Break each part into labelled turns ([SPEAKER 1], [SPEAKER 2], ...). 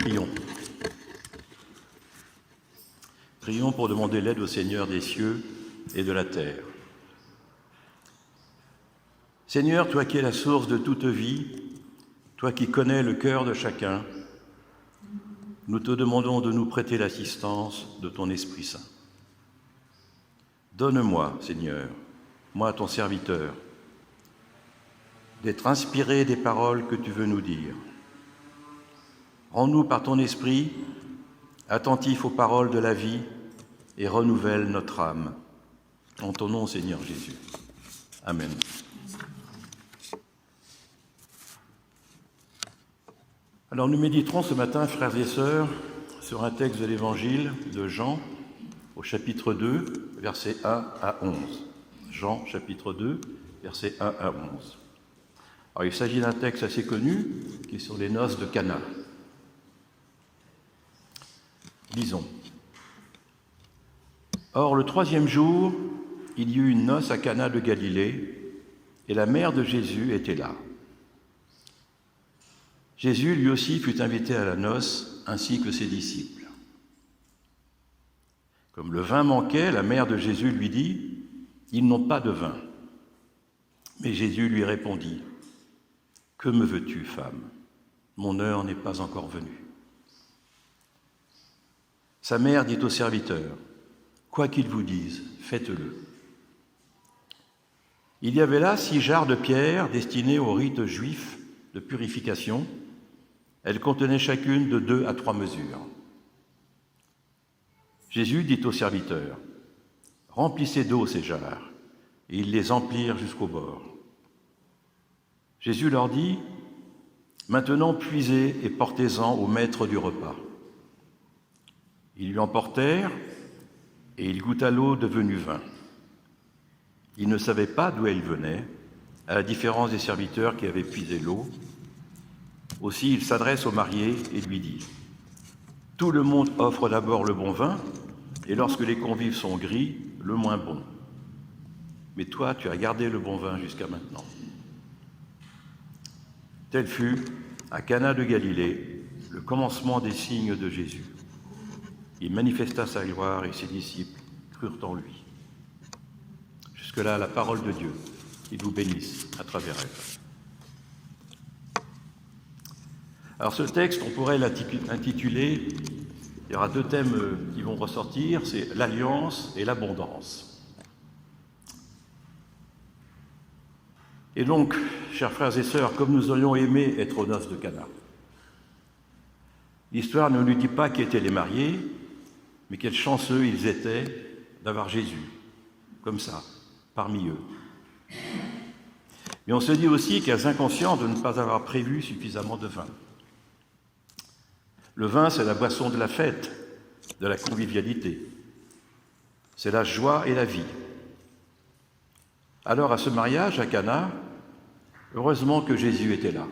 [SPEAKER 1] Prions. Prions pour demander l'aide au Seigneur des cieux et de la terre. Seigneur, toi qui es la source de toute vie, toi qui connais le cœur de chacun, nous te demandons de nous prêter l'assistance de ton Esprit Saint. Donne-moi, Seigneur, moi ton serviteur, d'être inspiré des paroles que tu veux nous dire. Rends-nous par ton Esprit attentifs aux paroles de la vie et renouvelle notre âme. En ton nom, Seigneur Jésus. Amen. Alors nous méditerons ce matin, frères et sœurs, sur un texte de l'Évangile de Jean, au chapitre 2, versets 1 à 11. Jean, chapitre 2, versets 1 à 11. Alors, il s'agit d'un texte assez connu, qui est sur les noces de Cana. Lisons. Or, le 3e jour, il y eut une noce à Cana de Galilée, et la mère de Jésus était là. Jésus, lui aussi, fut invité à la noce, ainsi que ses disciples. Comme le vin manquait, la mère de Jésus lui dit « Ils n'ont pas de vin. » Mais Jésus lui répondit « Que me veux-tu, femme? Mon heure n'est pas encore venue. » Sa mère dit au serviteur « Quoi qu'il vous dise, faites-le. » Il y avait là 6 jarres de pierre destinées au rite juif de purification. Elles contenaient chacune de 2 à 3 mesures. Jésus dit au serviteur « Remplissez d'eau ces jarres. » Et ils les emplirent jusqu'au bord. Jésus leur dit « Maintenant puisez et portez-en au maître du repas. » Ils lui emportèrent, et il goûta l'eau devenue vin. Il ne savait pas d'où elle venait, à la différence des serviteurs qui avaient puisé l'eau. Aussi il s'adresse au marié et lui dit « Tout le monde offre d'abord le bon vin, et lorsque les convives sont gris, le moins bon. Mais toi, tu as gardé le bon vin jusqu'à maintenant. » Tel fut, à Cana de Galilée, le commencement des signes de Jésus. Il manifesta sa gloire et ses disciples crurent en lui. Jusque-là, la parole de Dieu, qu'il vous bénisse à travers elle. Alors ce texte, on pourrait l'intituler, il y aura 2 thèmes qui vont ressortir, c'est l'alliance et l'abondance. Et donc, chers frères et sœurs, comme nous aurions aimé être aux noces de Cana, l'histoire ne nous dit pas qui étaient les mariés, mais quels chanceux ils étaient d'avoir Jésus, comme ça, parmi eux. Mais on se dit aussi qu'ils inconscients de ne pas avoir prévu suffisamment de vin. Le vin, c'est la boisson de la fête, de la convivialité. C'est la joie et la vie. Alors, à ce mariage, à Cana, heureusement que Jésus était là.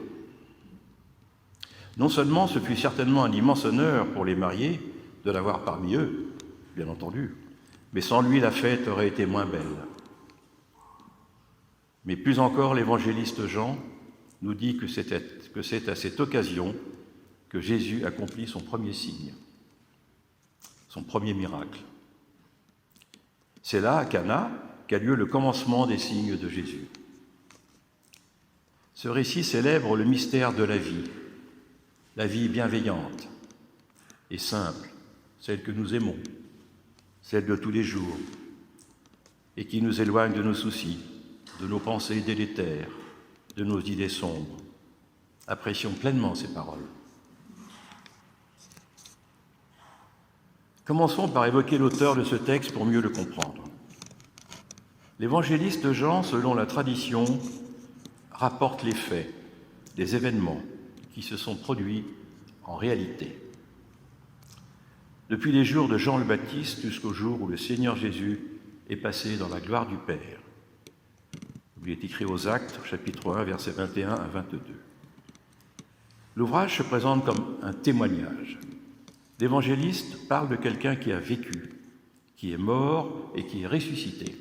[SPEAKER 1] Non seulement ce fut certainement un immense honneur pour les mariés de l'avoir parmi eux, bien entendu, mais sans lui, la fête aurait été moins belle. Mais plus encore, l'évangéliste Jean nous dit que c'est à cette occasion que Jésus accomplit son premier signe, son premier miracle. C'est là, à Cana, qu'a lieu le commencement des signes de Jésus. Ce récit célèbre le mystère de la vie bienveillante et simple, celle que nous aimons, celle de tous les jours, et qui nous éloigne de nos soucis, de nos pensées délétères, de nos idées sombres. Apprécions pleinement ces paroles. Commençons par évoquer l'auteur de ce texte pour mieux le comprendre. L'évangéliste Jean, selon la tradition, rapporte les faits, des événements qui se sont produits en réalité. Depuis les jours de Jean le Baptiste jusqu'au jour où le Seigneur Jésus est passé dans la gloire du Père. Il est écrit aux Actes, chapitre 1, versets 21 à 22. L'ouvrage se présente comme un témoignage. L'évangéliste parle de quelqu'un qui a vécu, qui est mort et qui est ressuscité.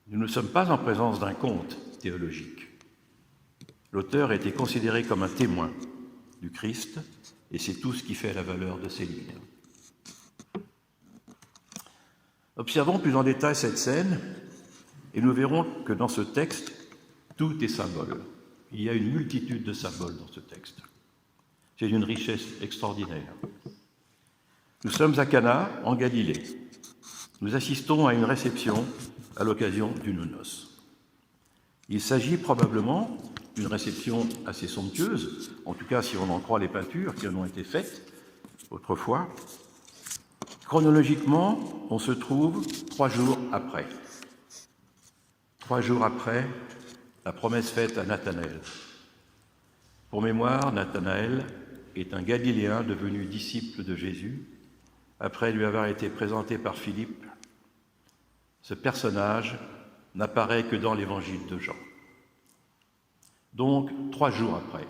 [SPEAKER 1] Nous ne sommes pas en présence d'un conte théologique. L'auteur a été considéré comme un témoin du Christ et c'est tout ce qui fait la valeur de ces livres. Observons plus en détail cette scène et nous verrons que dans ce texte, tout est symbole. Il y a une multitude de symboles dans ce texte. C'est d'une richesse extraordinaire. Nous sommes à Cana, en Galilée. Nous assistons à une réception à l'occasion d'une noce. Il s'agit probablement d'une réception assez somptueuse, en tout cas si on en croit les peintures qui en ont été faites autrefois. Chronologiquement, on se trouve 3 jours après. 3 jours après la promesse faite à Nathanaël. Pour mémoire, Nathanaël est un Galiléen devenu disciple de Jésus après lui avoir été présenté par Philippe. Ce personnage n'apparaît que dans l'évangile de Jean. Donc, 3 jours après,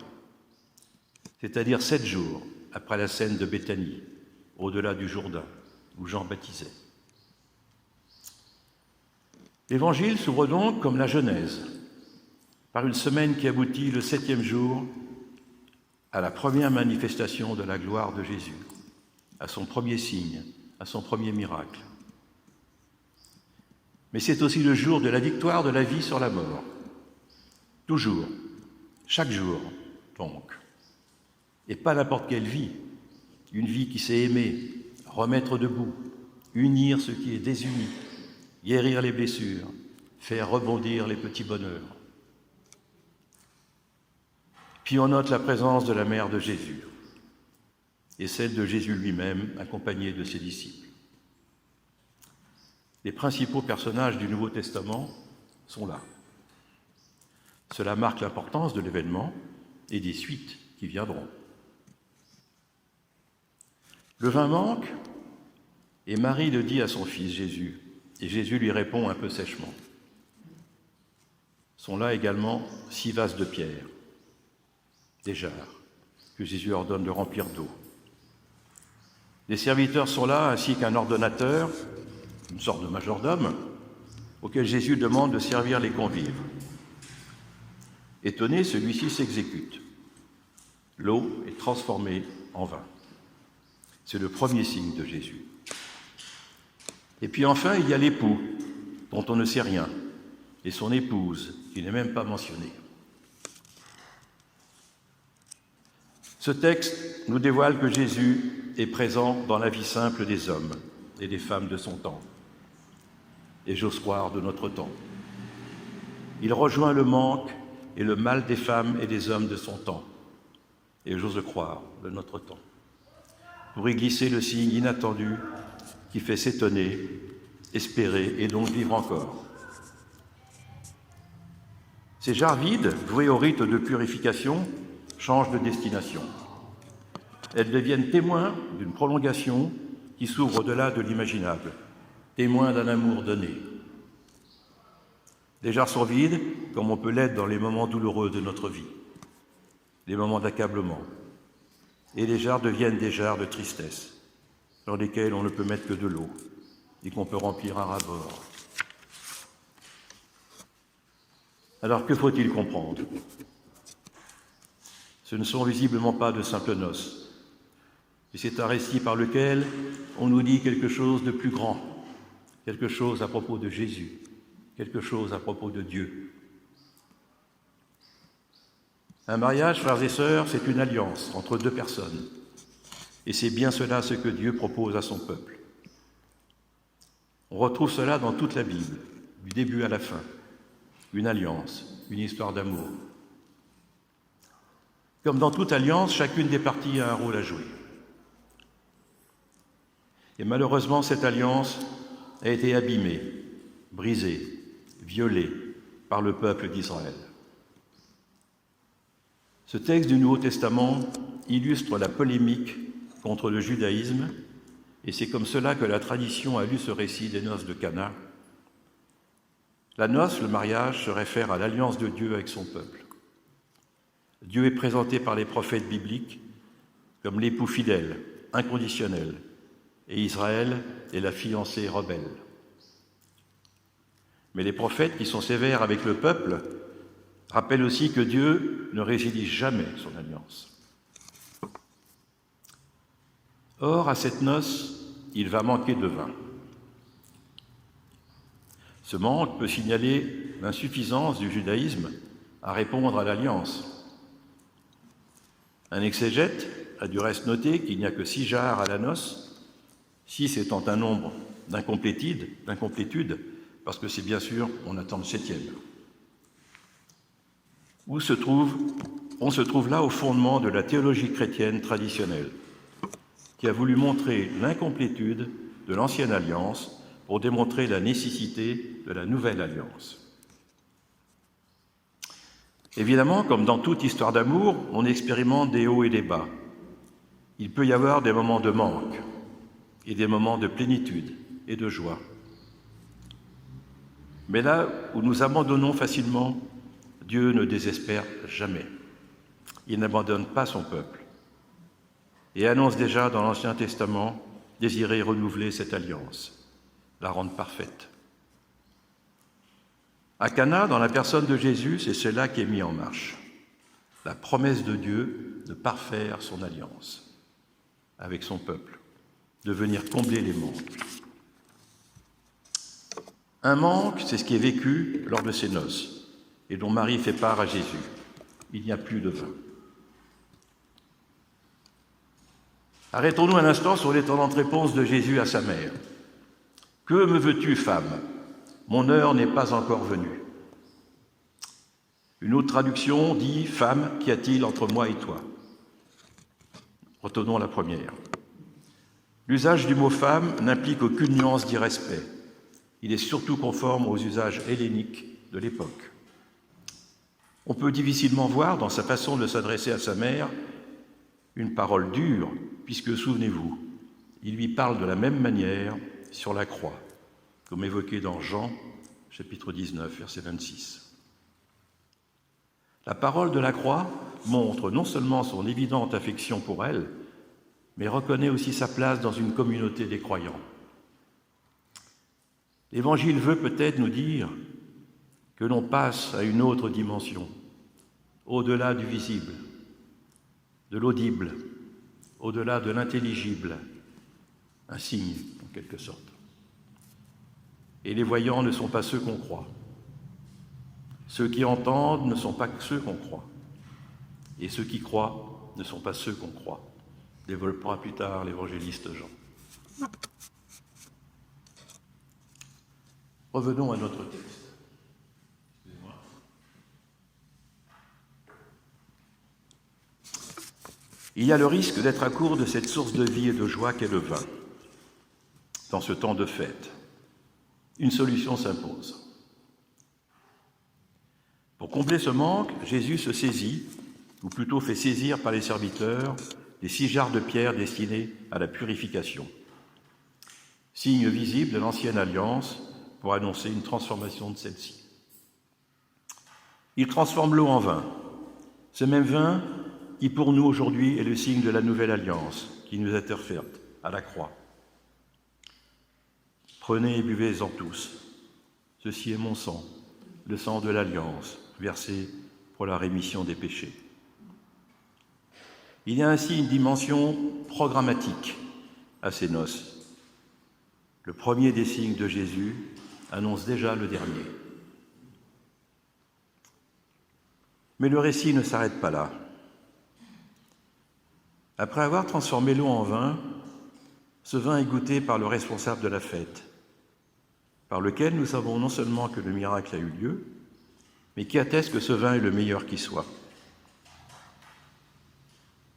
[SPEAKER 1] c'est-à-dire 7 jours après la scène de Béthanie, au-delà du Jourdain, où Jean baptisait. L'Évangile s'ouvre donc comme la Genèse, par une semaine qui aboutit le 7e jour à la première manifestation de la gloire de Jésus, à son premier signe, à son premier miracle. Mais c'est aussi le jour de la victoire de la vie sur la mort. Toujours, chaque jour, donc. Et pas n'importe quelle vie, une vie qui sait aimer, remettre debout, unir ce qui est désuni, guérir les blessures, faire rebondir les petits bonheurs. Puis on note la présence de la mère de Jésus et celle de Jésus lui-même, accompagné de ses disciples. Les principaux personnages du Nouveau Testament sont là. Cela marque l'importance de l'événement et des suites qui viendront. Le vin manque, et Marie le dit à son fils Jésus, et Jésus lui répond un peu sèchement. Sont là également 6 vases de pierre, des jarres, que Jésus ordonne de remplir d'eau. Les serviteurs sont là, ainsi qu'un ordonnateur, une sorte de majordome, auquel Jésus demande de servir les convives. Étonné, celui-ci s'exécute. L'eau est transformée en vin. C'est le premier signe de Jésus. Et puis enfin, il y a l'époux, dont on ne sait rien, et son épouse, qui n'est même pas mentionnée. Ce texte nous dévoile que Jésus est présent dans la vie simple des hommes et des femmes de son temps, et j'ose croire de notre temps. Il rejoint le manque et le mal des femmes et des hommes de son temps, et j'ose croire de notre temps, pour y glisser le signe inattendu qui fait s'étonner, espérer et donc vivre encore. Ces jarres vides, vouées au rite de purification, changent de destination. Elles deviennent témoins d'une prolongation qui s'ouvre au-delà de l'imaginable, témoins d'un amour donné. Les jarres sont vides, comme on peut l'être dans les moments douloureux de notre vie, les moments d'accablement. Et les jarres deviennent des jarres de tristesse, dans lesquelles on ne peut mettre que de l'eau et qu'on peut remplir à ras-bord. Alors que faut-il comprendre? Ce ne sont visiblement pas de simples noces, et c'est un récit par lequel on nous dit quelque chose de plus grand, quelque chose à propos de Jésus, quelque chose à propos de Dieu. Un mariage, frères et sœurs, c'est une alliance entre 2 personnes, et c'est bien cela ce que Dieu propose à son peuple. On retrouve cela dans toute la Bible, du début à la fin, une alliance, une histoire d'amour. Comme dans toute alliance, chacune des parties a un rôle à jouer. Et malheureusement, cette alliance a été abîmée, brisée, violée par le peuple d'Israël. Ce texte du Nouveau Testament illustre la polémique contre le judaïsme, et c'est comme cela que la tradition a lu ce récit des noces de Cana. La noce, le mariage, se réfère à l'alliance de Dieu avec son peuple. Dieu est présenté par les prophètes bibliques comme l'époux fidèle, inconditionnel, et Israël est la fiancée rebelle. Mais les prophètes, qui sont sévères avec le peuple, rappellent aussi que Dieu ne résílie jamais son alliance. Or, à cette noce, il va manquer de vin. Ce manque peut signaler l'insuffisance du judaïsme à répondre à l'alliance. Un exégète a du reste noté qu'il n'y a que 6 jarres à la noce, 6 étant un nombre d'incomplétude, parce que c'est bien sûr, on attend le 7e. On se trouve là au fondement de la théologie chrétienne traditionnelle, qui a voulu montrer l'incomplétude de l'ancienne alliance pour démontrer la nécessité de la nouvelle alliance. Évidemment, comme dans toute histoire d'amour, on expérimente des hauts et des bas. Il peut y avoir des moments de manque et des moments de plénitude et de joie. Mais là où nous abandonnons facilement, Dieu ne désespère jamais. Il n'abandonne pas son peuple et annonce déjà dans l'Ancien Testament désirer renouveler cette alliance, la rendre parfaite. À Cana, dans la personne de Jésus, c'est cela qui est mis en marche, la promesse de Dieu de parfaire son alliance avec son peuple, de venir combler les manques. Un manque, c'est ce qui est vécu lors de ces noces et dont Marie fait part à Jésus. Il n'y a plus de vin. Arrêtons-nous un instant sur l'étonnante réponse de Jésus à sa mère. « Que me veux-tu, femme ? Mon heure n'est pas encore venue. » Une autre traduction dit « Femme, qu'y a-t-il entre moi et toi ?» Retenons la première. L'usage du mot « femme » n'implique aucune nuance d'irrespect. Il est surtout conforme aux usages helléniques de l'époque. On peut difficilement voir dans sa façon de s'adresser à sa mère une parole dure, puisque, souvenez-vous, il lui parle de la même manière sur la croix, comme évoqué dans Jean, chapitre 19, verset 26. La parole de la croix montre non seulement son évidente affection pour elle, mais reconnaît aussi sa place dans une communauté des croyants. L'Évangile veut peut-être nous dire que l'on passe à une autre dimension, au-delà du visible, de l'audible, au-delà de l'intelligible, un signe en quelque sorte. Et les voyants ne sont pas ceux qu'on croit. Ceux qui entendent ne sont pas ceux qu'on croit. Et ceux qui croient ne sont pas ceux qu'on croit. Développera plus tard l'évangéliste Jean. Revenons à notre texte. Excusez-moi. Il y a le risque d'être à court de cette source de vie et de joie qu'est le vin. Dans ce temps de fête, une solution s'impose. Pour combler ce manque, Jésus se saisit, ou plutôt fait saisir par les serviteurs, des 6 jarres de pierre destinées à la purification. Signe visible de l'ancienne alliance pour annoncer une transformation de celle-ci. Il transforme l'eau en vin. Ce même vin qui pour nous aujourd'hui est le signe de la nouvelle alliance qui nous est offerte à la croix. Prenez et buvez-en tous. Ceci est mon sang, le sang de l'alliance, versé pour la rémission des péchés. Il y a ainsi une dimension programmatique à ces noces. Le premier des signes de Jésus annonce déjà le dernier. Mais le récit ne s'arrête pas là. Après avoir transformé l'eau en vin, ce vin est goûté par le responsable de la fête, par lequel nous savons non seulement que le miracle a eu lieu, mais qui atteste que ce vin est le meilleur qui soit.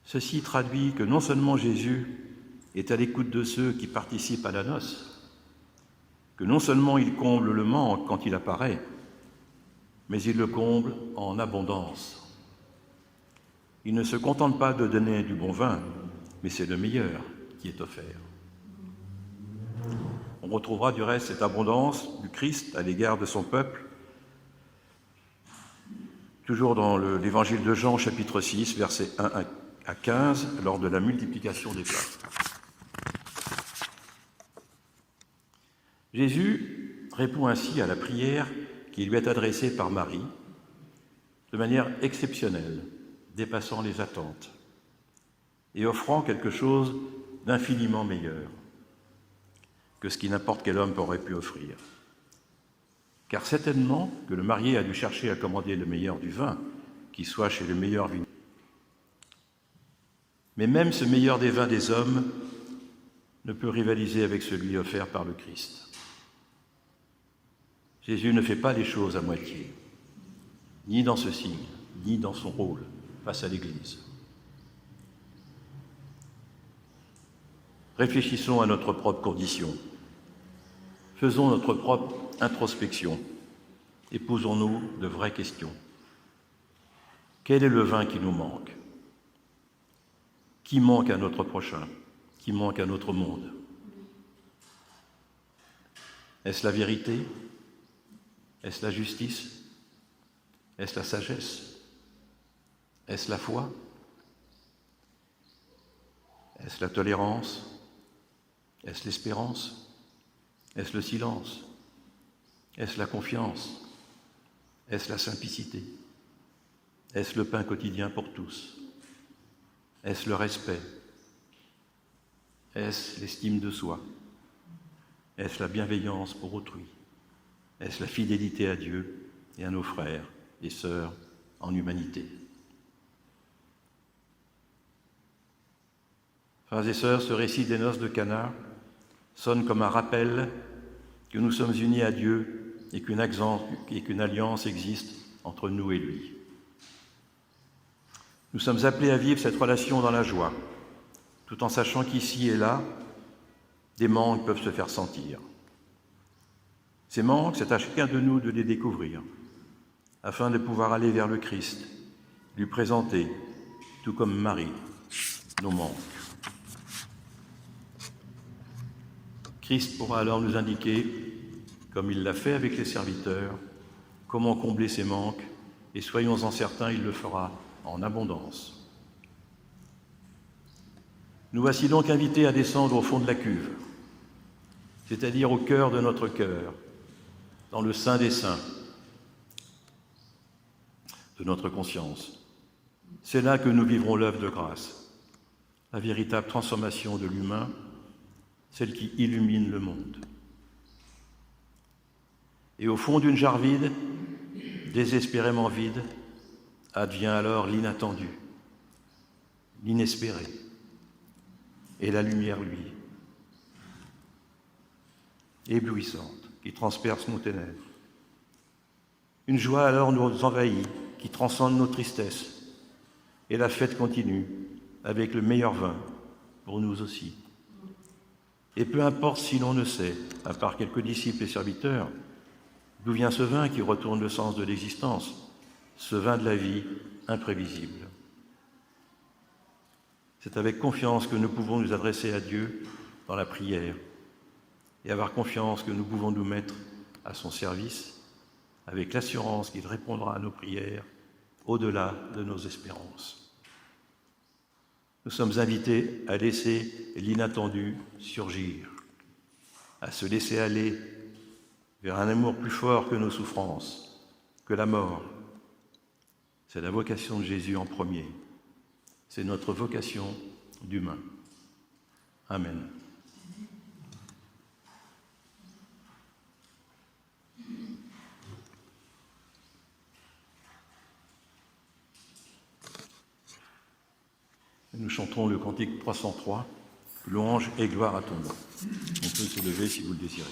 [SPEAKER 1] Ceci traduit que non seulement Jésus est à l'écoute de ceux qui participent à la noce, que non seulement il comble le manque quand il apparaît, mais il le comble en abondance. Il ne se contente pas de donner du bon vin, mais c'est le meilleur qui est offert. On retrouvera du reste cette abondance du Christ à l'égard de son peuple, toujours dans l'évangile de Jean, chapitre 6, versets 1 à 15, lors de la multiplication des plats. Jésus répond ainsi à la prière qui lui est adressée par Marie, de manière exceptionnelle, dépassant les attentes, et offrant quelque chose d'infiniment meilleur que ce qui n'importe quel homme aurait pu offrir. Car certainement que le marié a dû chercher à commander le meilleur du vin, qui soit chez le meilleur vigneron. Mais même ce meilleur des vins des hommes ne peut rivaliser avec celui offert par le Christ. Jésus ne fait pas les choses à moitié, ni dans ce signe, ni dans son rôle face à l'Église. Réfléchissons à notre propre condition. Faisons notre propre introspection et posons-nous de vraies questions. Quel est le vin qui nous manque? Qui manque à notre prochain? Qui manque à notre monde? Est-ce la vérité? Est-ce la justice? Est-ce la sagesse? Est-ce la foi? Est-ce la tolérance? Est-ce l'espérance? Est-ce le silence? Est-ce la confiance? Est-ce la simplicité? Est-ce le pain quotidien pour tous? Est-ce le respect? Est-ce l'estime de soi? Est-ce la bienveillance pour autrui? Est-ce la fidélité à Dieu et à nos frères et sœurs en humanité? Frères et sœurs, ce récit des noces de Cana sonne comme un rappel que nous sommes unis à Dieu et qu'une alliance existe entre nous et lui. Nous sommes appelés à vivre cette relation dans la joie, tout en sachant qu'ici et là, des manques peuvent se faire sentir. Ces manques, c'est à chacun de nous de les découvrir, afin de pouvoir aller vers le Christ, lui présenter, tout comme Marie, nos manques. Christ pourra alors nous indiquer, comme il l'a fait avec les serviteurs, comment combler ces manques, et soyons-en certains, il le fera en abondance. Nous voici donc invités à descendre au fond de la cuve, c'est-à-dire au cœur de notre cœur, dans le sein des saints de notre conscience. C'est là que nous vivrons l'œuvre de grâce, la véritable transformation de l'humain, celle qui illumine le monde. Et au fond d'une jarre vide, désespérément vide, advient alors l'inattendu, l'inespéré, et la lumière, lui, éblouissante, qui transperce nos ténèbres. Une joie alors nous envahit, qui transcende nos tristesses, et la fête continue avec le meilleur vin, pour nous aussi. Et peu importe si l'on ne sait, à part quelques disciples et serviteurs, d'où vient ce vin qui retourne le sens de l'existence, ce vin de la vie imprévisible. C'est avec confiance que nous pouvons nous adresser à Dieu dans la prière et avoir confiance que nous pouvons nous mettre à son service avec l'assurance qu'il répondra à nos prières au-delà de nos espérances. Nous sommes invités à laisser l'inattendu surgir, à se laisser aller vers un amour plus fort que nos souffrances, que la mort. C'est la vocation de Jésus en premier. C'est notre vocation d'humain. Amen. Nous chanterons le cantique 303, Louange et gloire à ton nom. On peut se lever si vous le désirez.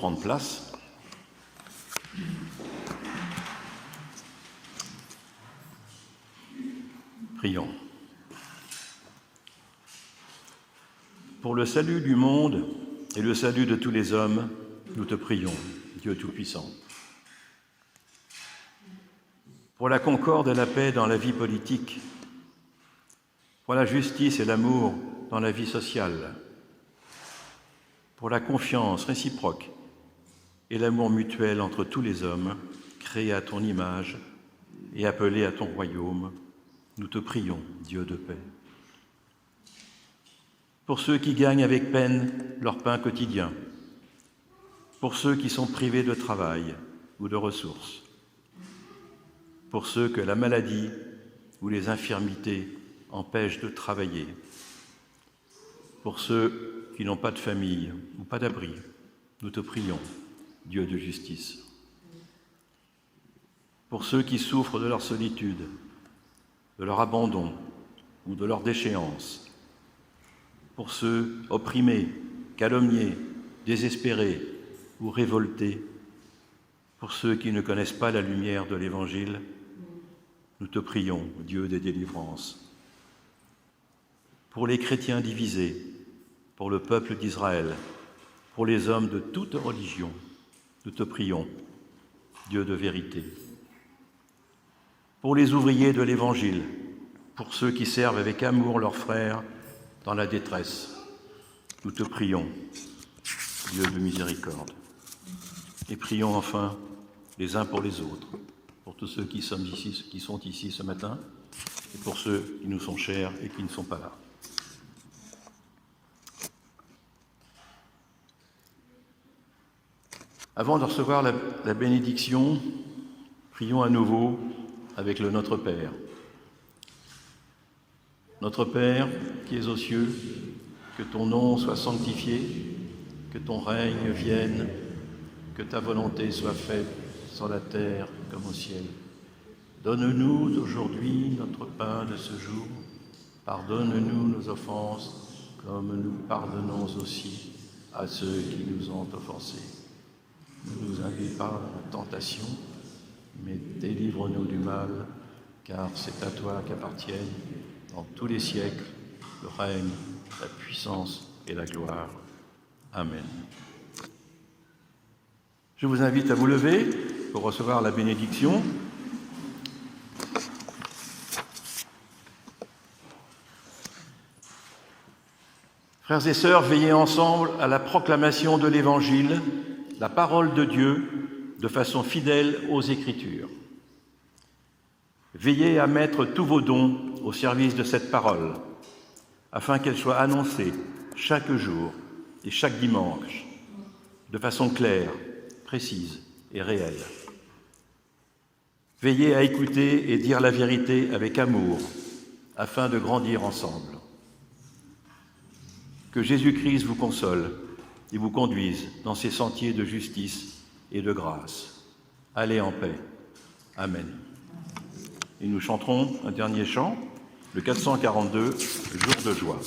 [SPEAKER 1] prendre place. Prions. Pour le salut du monde et le salut de tous les hommes, nous te prions, Dieu Tout-Puissant. Pour la concorde et la paix dans la vie politique, pour la justice et l'amour dans la vie sociale, pour la confiance réciproque et l'amour mutuel entre tous les hommes, créés à ton image et appelés à ton royaume, nous te prions, Dieu de paix. Pour ceux qui gagnent avec peine leur pain quotidien, pour ceux qui sont privés de travail ou de ressources, pour ceux que la maladie ou les infirmités empêchent de travailler, pour ceux qui n'ont pas de famille ou pas d'abri, nous te prions, Dieu de justice. Pour ceux qui souffrent de leur solitude, de leur abandon ou de leur déchéance, pour ceux opprimés, calomniés, désespérés ou révoltés, pour ceux qui ne connaissent pas la lumière de l'Évangile, nous te prions, Dieu des délivrances. Pour les chrétiens divisés, pour le peuple d'Israël, pour les hommes de toute religion, nous te prions, Dieu de vérité. Pour les ouvriers de l'Évangile, pour ceux qui servent avec amour leurs frères dans la détresse, nous te prions, Dieu de miséricorde. Et prions enfin les uns pour les autres, pour tous ceux qui sont ici ce matin, et pour ceux qui nous sont chers et qui ne sont pas là. Avant de recevoir la bénédiction, prions à nouveau avec le Notre Père. Notre Père qui es aux cieux, que ton nom soit sanctifié, que ton règne vienne, que ta volonté soit faite sur la terre comme au ciel. Donne-nous aujourd'hui notre pain de ce jour. Pardonne-nous nos offenses, comme nous pardonnons aussi à ceux qui nous ont offensés. Ne nous induis pas dans la tentation, mais délivre-nous du mal, car c'est à toi qu'appartiennent, dans tous les siècles, le règne, la puissance et la gloire. Amen. Je vous invite à vous lever pour recevoir la bénédiction. Frères et sœurs, veillez ensemble à la proclamation de l'Évangile, la parole de Dieu, de façon fidèle aux Écritures. Veillez à mettre tous vos dons au service de cette parole, afin qu'elle soit annoncée chaque jour et chaque dimanche, de façon claire, précise et réelle. Veillez à écouter et dire la vérité avec amour, afin de grandir ensemble. Que Jésus-Christ vous console et vous conduise dans ces sentiers de justice et de grâce. Allez en paix. Amen. Et nous chanterons un dernier chant, le 442, Jour de joie.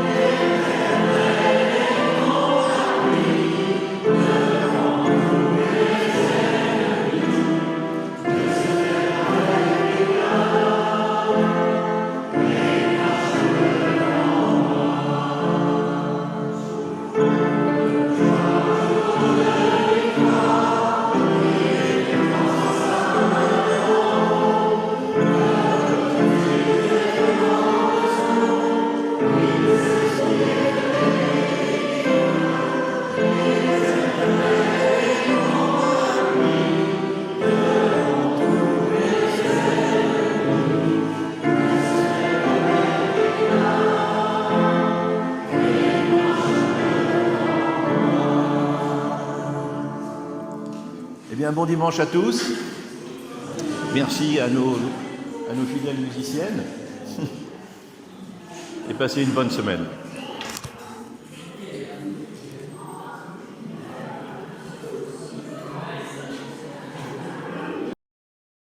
[SPEAKER 2] Yeah.
[SPEAKER 1] Eh bien, bon dimanche à tous. Merci à nos fidèles musiciennes. Et passez une bonne semaine.